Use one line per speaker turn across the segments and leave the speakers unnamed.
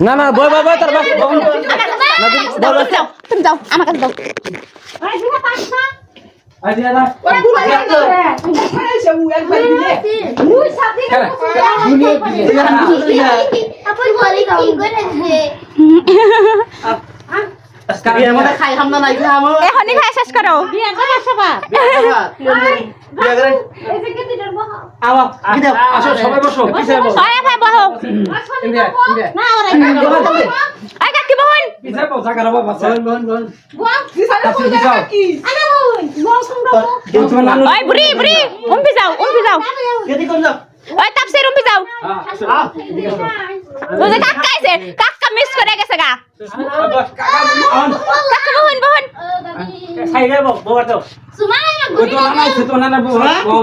না না বই বই বই তোর বাপ
তুমি যাও আমার কাছে দাও এখনই খাই শেষ করো
সবাই বসো
ভাই বহো কাকি বহন ওই বুড়ি বুড়ি উম্পি যাও ওই তাপসির উম্পি যাও ওই যে কাকা আইছে কাকা মিস করে গেছে গা কাকা বহন
সাইডে ববার দাও ওই তো না আছে তো না বল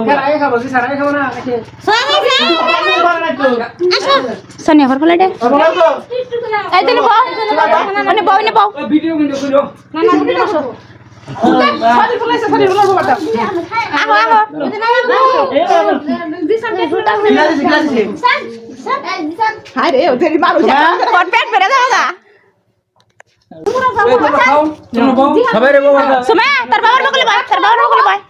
খেলাই খাবো সারাই খাবো না
সোনিয়া ঘর ফলে দে এই দিন বউ মানে বউ নে বউ
ভিডিও করো
না ভিডিও বসো
সারি ফলাইছে বাবাটা
আহো
হাই রে ওদের মারো
কোন পেট বেরে দাও গা
সবাই রে বাবা
সুমা তোর বাবার বকলে বয়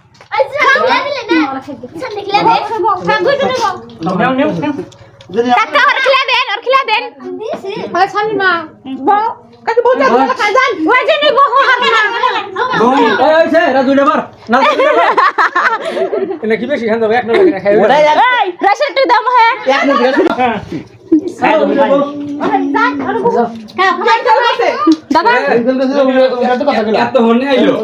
কাকা আর খিলা দেন
হাই সানি মা বউ কাকে বউ যা খাই যান
ওই যে নিব
ওই সে রাজু নেবার না এনে কি বেশি খান দাও এক নম্বর খাই
এই রাশন তুই দাম হে
এক নম্বর
দাদা
এত হনে আইলো